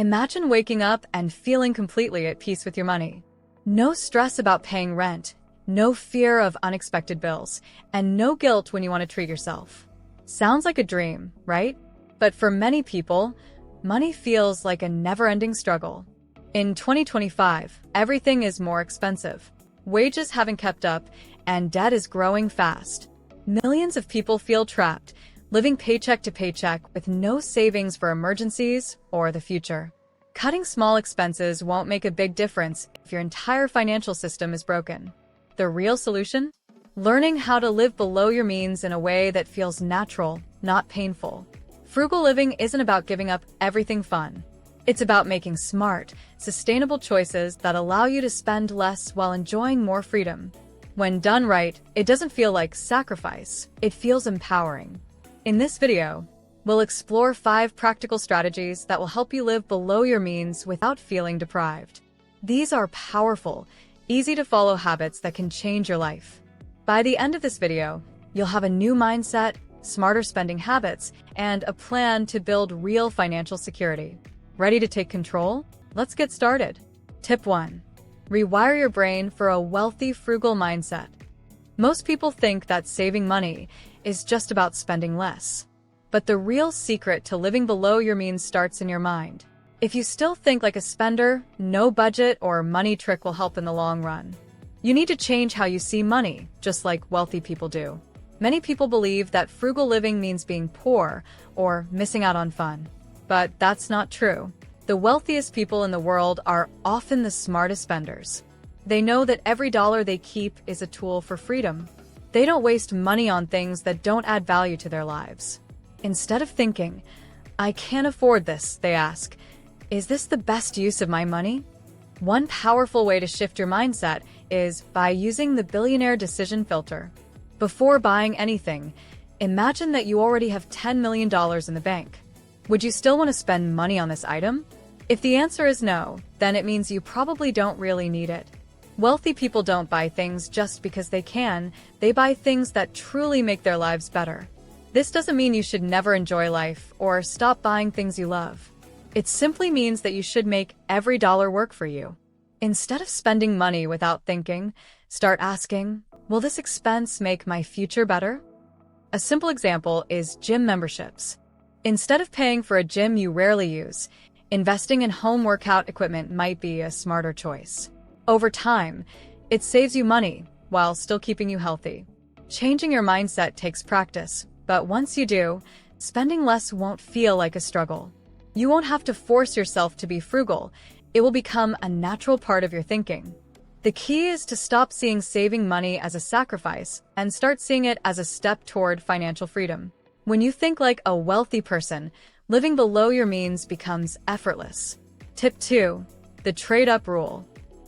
Imagine waking up and feeling completely at peace with your money. No stress about paying rent, no fear of unexpected bills, and no guilt when you want to treat yourself. Sounds like a dream, right? But for many people, money feels like a never-ending struggle. In 2025, everything is more expensive. Wages haven't kept up, and debt is growing fast. Millions of people feel trapped, living paycheck to paycheck with no savings for emergencies or the future. Cutting small expenses won't make a big difference if your entire financial system is broken. The real solution? Learning how to live below your means in a way that feels natural, not painful. Frugal living isn't about giving up everything fun. It's about making smart, sustainable choices that allow you to spend less while enjoying more freedom. When done right, it doesn't feel like sacrifice, it feels empowering. In this video, we'll explore 5 practical strategies that will help you live below your means without feeling deprived. These are powerful, easy-to-follow habits that can change your life. By the end of this video, you'll have a new mindset, smarter spending habits, and a plan to build real financial security. Ready to take control? Let's get started. Tip 1. Rewire your brain for a wealthy, frugal mindset. Most people think that saving money is just about spending less. But the real secret to living below your means starts in your mind. If you still think like a spender, no budget or money trick will help in the long run. You need to change how you see money, just like wealthy people do. Many people believe that frugal living means being poor or missing out on fun. But that's not true. The wealthiest people in the world are often the smartest spenders. They know that every dollar they keep is a tool for freedom. They don't waste money on things that don't add value to their lives. Instead of thinking, "I can't afford this," they ask, "Is this the best use of my money?" One powerful way to shift your mindset is by using the billionaire decision filter. Before buying anything, imagine that you already have $10 million in the bank. Would you still want to spend money on this item? If the answer is no, then it means you probably don't really need it. Wealthy people don't buy things just because they can, they buy things that truly make their lives better. This doesn't mean you should never enjoy life or stop buying things you love. It simply means that you should make every dollar work for you. Instead of spending money without thinking, start asking, will this expense make my future better? A simple example is gym memberships. Instead of paying for a gym you rarely use, investing in home workout equipment might be a smarter choice. Over time, it saves you money while still keeping you healthy. Changing your mindset takes practice, but once you do, spending less won't feel like a struggle. You won't have to force yourself to be frugal. It will become a natural part of your thinking. The key is to stop seeing saving money as a sacrifice and start seeing it as a step toward financial freedom. When you think like a wealthy person, living below your means becomes effortless. Tip 2. The trade-up rule.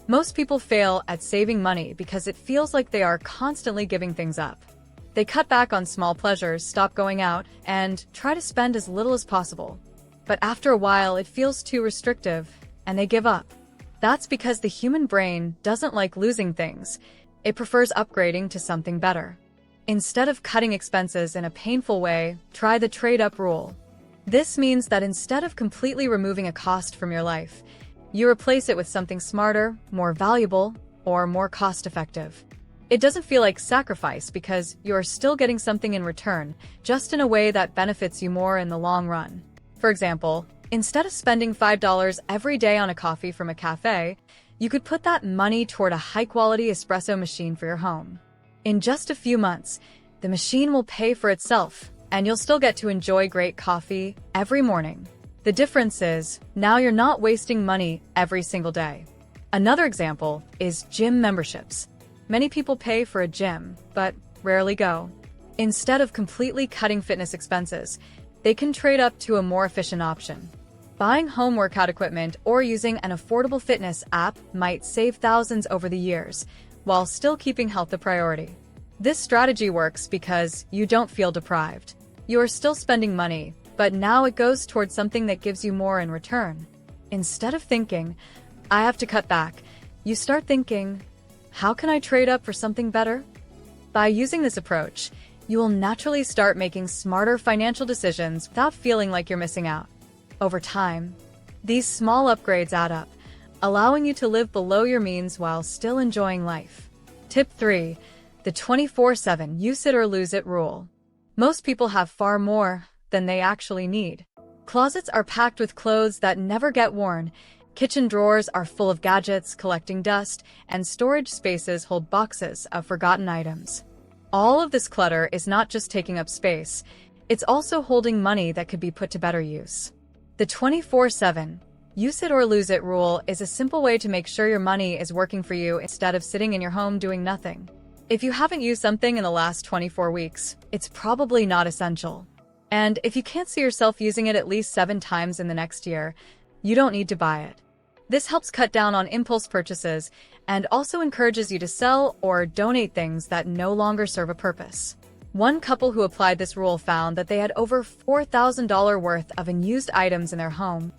Most people fail at saving money because it feels like they are constantly giving things up. They cut back on small pleasures, stop going out, and try to spend as little as possible. But after a while, it feels too restrictive, and they give up. That's because the human brain doesn't like losing things. It prefers upgrading to something better. Instead of cutting expenses in a painful way, try the trade-up rule. This means that instead of completely removing a cost from your life, you replace it with something smarter, more valuable, or more cost-effective. It doesn't feel like sacrifice because you're still getting something in return, just in a way that benefits you more in the long run. For example, instead of spending $5 every day on a coffee from a cafe, you could put that money toward a high-quality espresso machine for your home. In just a few months, the machine will pay for itself, and you'll still get to enjoy great coffee every morning. The difference is, now you're not wasting money every single day. Another example is gym memberships. Many people pay for a gym, but rarely go. Instead of completely cutting fitness expenses, they can trade up to a more efficient option. Buying home workout equipment or using an affordable fitness app might save thousands over the years, while still keeping health a priority. This strategy works because you don't feel deprived. You are still spending money, but now it goes towards something that gives you more in return. Instead of thinking, "I have to cut back," you start thinking, "How can I trade up for something better?" By using this approach, you will naturally start making smarter financial decisions without feeling like you're missing out. Over time, These small upgrades add up, allowing you to live below your means while still enjoying life. Tip 3. The 24/7 use it or lose it rule. Most people have far more than they actually need. Closets are packed with clothes that never get worn, kitchen drawers are full of gadgets collecting dust, and storage spaces hold boxes of forgotten items. All of this clutter is not just taking up space, it's also holding money that could be put to better use. The 24/7 use it or lose it rule is a simple way to make sure your money is working for you instead of sitting in your home doing nothing. If you haven't used something in the last 24 weeks, it's probably not essential. And if you can't see yourself using it at least 7 times in the next year, you don't need to buy it. This helps cut down on impulse purchases and also encourages you to sell or donate things that no longer serve a purpose. One couple who applied this rule found that they had over $4,000 worth of unused items in their home: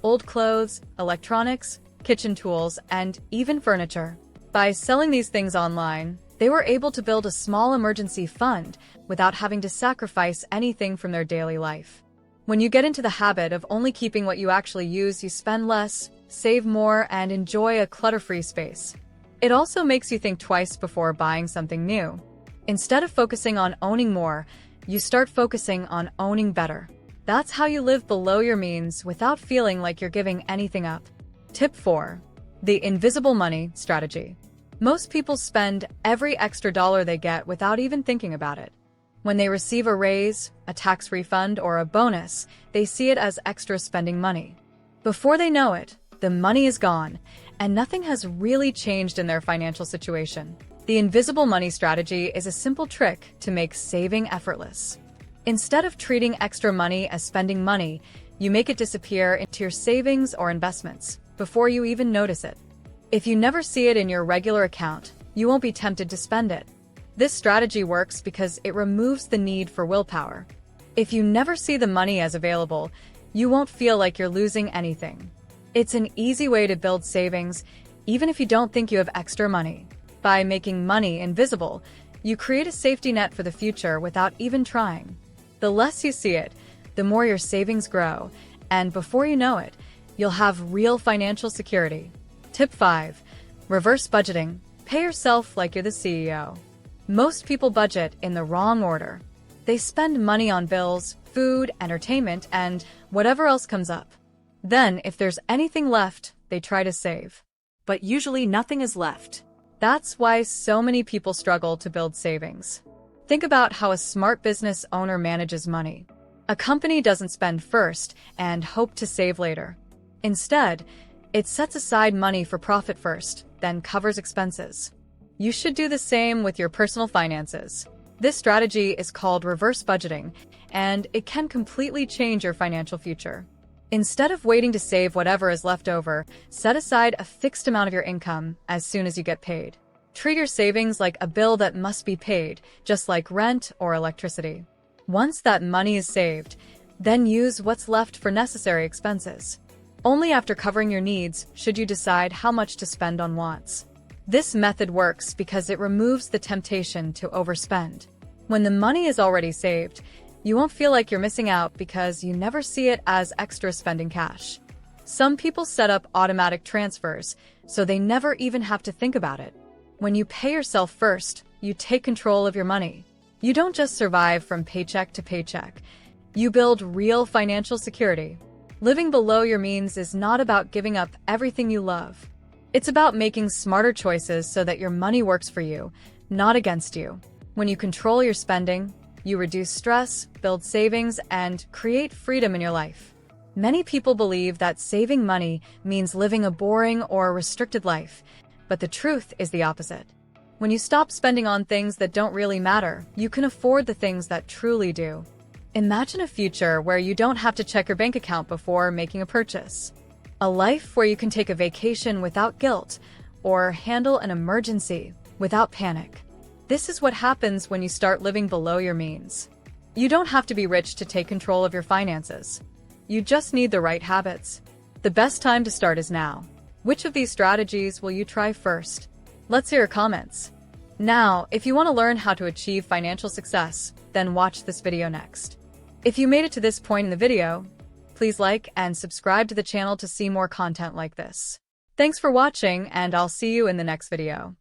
old clothes, electronics, kitchen tools, and even furniture. By selling these things online, they were able to build a small emergency fund without having to sacrifice anything from their daily life. When you get into the habit of only keeping what you actually use, you spend less, save more, and enjoy a clutter-free space. It also makes you think twice before buying something new. Instead of focusing on owning more, you start focusing on owning better. That's how you live below your means without feeling like you're giving anything up. Tip 4. The invisible money strategy. Most people spend every extra dollar they get without even thinking about it. When they receive a raise, a tax refund, or a bonus, they see it as extra spending money. Before they know it, the money is gone, and nothing has really changed in their financial situation. The invisible money strategy is a simple trick to make saving effortless. Instead of treating extra money as spending money, you make it disappear into your savings or investments before you even notice it. If you never see it in your regular account, you won't be tempted to spend it. This strategy works because it removes the need for willpower. If you never see the money as available, you won't feel like you're losing anything. It's an easy way to build savings, even if you don't think you have extra money. By making money invisible, you create a safety net for the future without even trying. The less you see it, the more your savings grow, and before you know it, you'll have real financial security. Tip 5. Reverse budgeting. Pay yourself like you're the CEO. Most people budget in the wrong order. They spend money on bills, food, entertainment, and whatever else comes up. Then, if there's anything left, they try to save. But usually nothing is left. That's why so many people struggle to build savings. Think about how a smart business owner manages money. A company doesn't spend first and hope to save later. Instead, it sets aside money for profit first, then covers expenses. You should do the same with your personal finances. This strategy is called reverse budgeting, and it can completely change your financial future. Instead of waiting to save whatever is left over, set aside a fixed amount of your income as soon as you get paid. Treat your savings like a bill that must be paid, just like rent or electricity. Once that money is saved, then use what's left for necessary expenses. Only after covering your needs should you decide how much to spend on wants. This method works because it removes the temptation to overspend. When the money is already saved, you won't feel like you're missing out because you never see it as extra spending cash. Some people set up automatic transfers, so they never even have to think about it. When you pay yourself first, you take control of your money. You don't just survive from paycheck to paycheck. You build real financial security. Living below your means is not about giving up everything you love. It's about making smarter choices so that your money works for you, not against you. When you control your spending, you reduce stress, build savings, and create freedom in your life. Many people believe that saving money means living a boring or restricted life, but the truth is the opposite. When you stop spending on things that don't really matter, you can afford the things that truly do. Imagine a future where you don't have to check your bank account before making a purchase. A life where you can take a vacation without guilt or handle an emergency without panic. This is what happens when you start living below your means. You don't have to be rich to take control of your finances. You just need the right habits. The best time to start is now. Which of these strategies will you try first? Let's hear your comments. Now, if you want to learn how to achieve financial success, then watch this video next. If you made it to this point in the video, Please like and subscribe to the channel to see more content like this. Thanks for watching, and I'll see you in the next video.